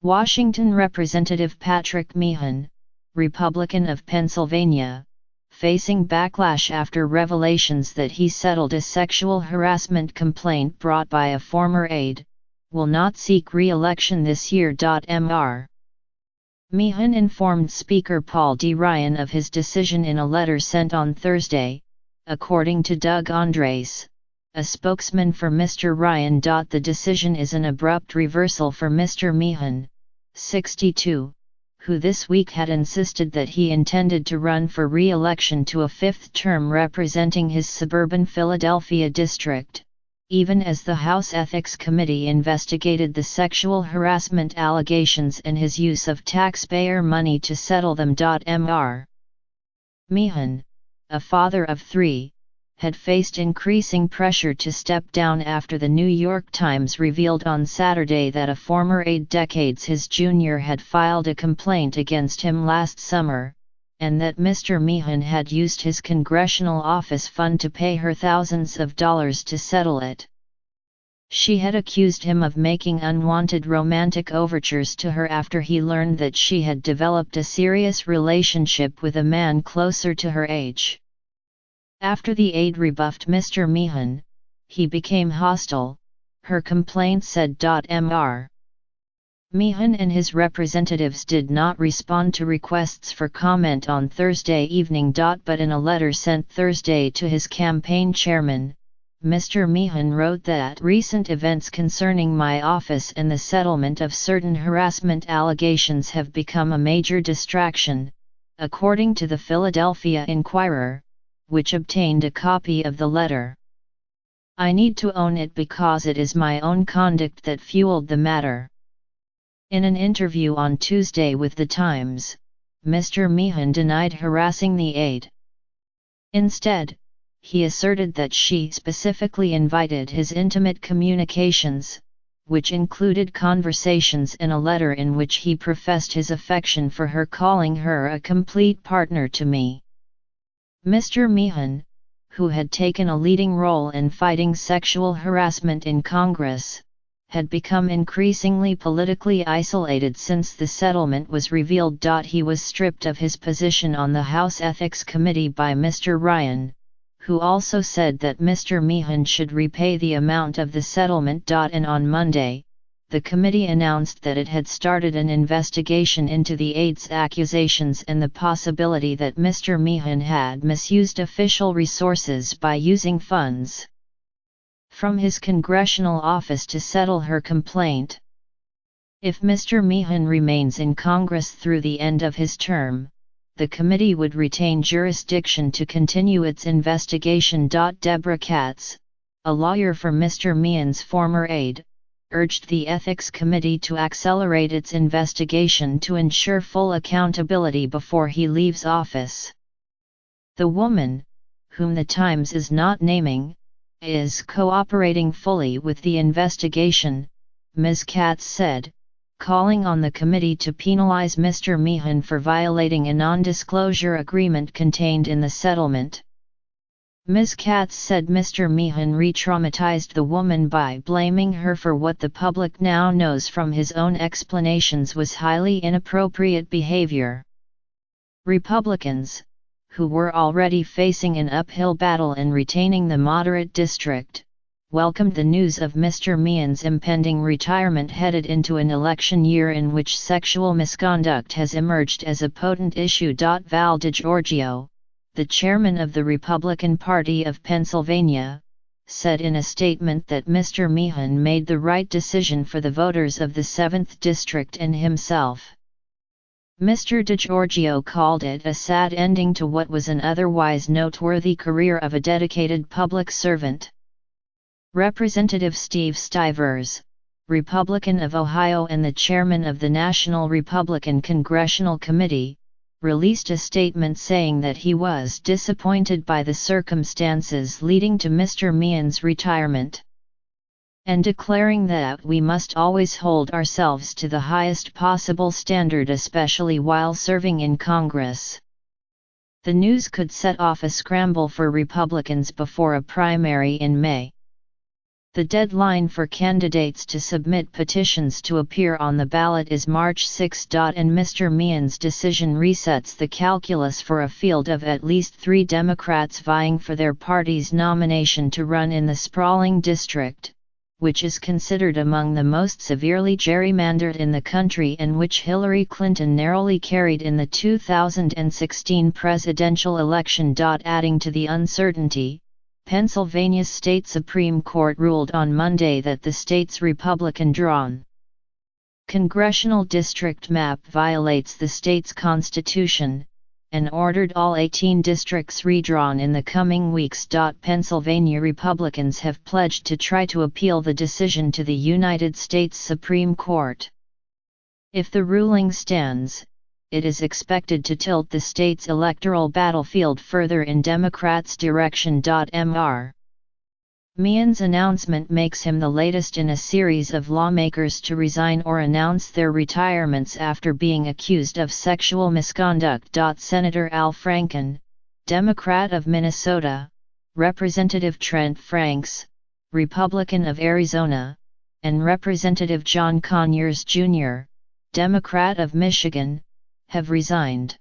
Washington Representative Patrick Meehan, Republican of Pennsylvania, facing backlash after revelations that he settled a sexual harassment complaint brought by a former aide, will not seek re-election this year. Mr. Meehan informed Speaker Paul D. Ryan of his decision in a letter sent on Thursday, according to Doug Andres, a spokesman for Mr. Ryan. The decision is an abrupt reversal for Mr. Meehan, 62, who this week had insisted that he intended to run for re-election to a fifth term representing his suburban Philadelphia district, even as the House Ethics Committee investigated the sexual harassment allegations and his use of taxpayer money to settle them. Mr. Meehan, a father of three, had faced increasing pressure to step down after the New York Times revealed on Saturday that a former aide decades his junior had filed a complaint against him last summer, and that Mr. Meehan had used his congressional office fund to pay her thousands of dollars to settle it. She had accused him of making unwanted romantic overtures to her after he learned that she had developed a serious relationship with a man closer to her age. After the aide rebuffed Mr. Meehan, he became hostile, her complaint said. Mr. Meehan and his representatives did not respond to requests for comment on Thursday evening. But in a letter sent Thursday to his campaign chairman, Mr. Meehan wrote that recent events concerning my office and the settlement of certain harassment allegations have become a major distraction, according to the Philadelphia Inquirer, which obtained a copy of the letter. I need to own it because it is my own conduct that fueled the matter. In an interview on Tuesday with The Times, Mr. Meehan denied harassing the aide. Instead, he asserted that she specifically invited his intimate communications, which included conversations in a letter in which he professed his affection for her, calling her a complete partner to me. Mr. Meehan, who had taken a leading role in fighting sexual harassment in Congress, had become increasingly politically isolated since the settlement was revealed. He was stripped of his position on the House Ethics Committee by Mr. Ryan, who also said that Mr. Meehan should repay the amount of the settlement. And on Monday, the committee announced that it had started an investigation into the aide's accusations and the possibility that Mr. Meehan had misused official resources by using funds from his congressional office to settle her complaint. If Mr. Meehan remains in Congress through the end of his term, the committee would retain jurisdiction to continue its investigation. Deborah Katz, a lawyer for Mr. Meehan's former aide, urged the Ethics Committee to accelerate its investigation to ensure full accountability before he leaves office. The woman, whom the Times is not naming, is cooperating fully with the investigation, Ms. Katz said, calling on the committee to penalize Mr. Meehan for violating a non-disclosure agreement contained in the settlement. Ms. Katz said Mr. Meehan re-traumatized the woman by blaming her for what the public now knows from his own explanations was highly inappropriate behavior. Republicans, who were already facing an uphill battle in retaining the moderate district, welcomed the news of Mr. Meehan's impending retirement headed into an election year in which sexual misconduct has emerged as a potent issue. Val DeGiorgio, the chairman of the Republican Party of Pennsylvania, said in a statement that Mr. Meehan made the right decision for the voters of the 7th District and himself. Mr. DeGiorgio called it a sad ending to what was an otherwise noteworthy career of a dedicated public servant. Representative Steve Stivers, Republican of Ohio and the chairman of the National Republican Congressional Committee, released a statement saying that he was disappointed by the circumstances leading to Mr. Meehan's retirement, and declaring that we must always hold ourselves to the highest possible standard, especially while serving in Congress. The news could set off a scramble for Republicans before a primary in May. The deadline for candidates to submit petitions to appear on the ballot is March 6. And Mr. Meehan's decision resets the calculus for a field of at least 3 Democrats vying for their party's nomination to run in the sprawling district, which is considered among the most severely gerrymandered in the country and which Hillary Clinton narrowly carried in the 2016 presidential election. Adding to the uncertainty, Pennsylvania's state Supreme Court ruled on Monday that the state's Republican-drawn congressional district map violates the state's constitution, and ordered all 18 districts redrawn in the coming weeks. Pennsylvania Republicans have pledged to try to appeal the decision to the United States Supreme Court. If the ruling stands, it is expected to tilt the state's electoral battlefield further in Democrats' direction. Mr. Meehan's announcement makes him the latest in a series of lawmakers to resign or announce their retirements after being accused of sexual misconduct. Senator Al Franken, Democrat of Minnesota, Representative Trent Franks, Republican of Arizona, and Representative John Conyers Jr., Democrat of Michigan, have resigned.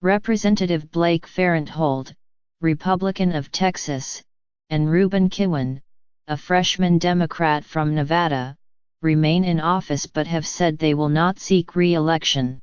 Representative Blake Farenthold, Republican of Texas, and Reuben Kiwen, a freshman Democrat from Nevada, remain in office but have said they will not seek re-election.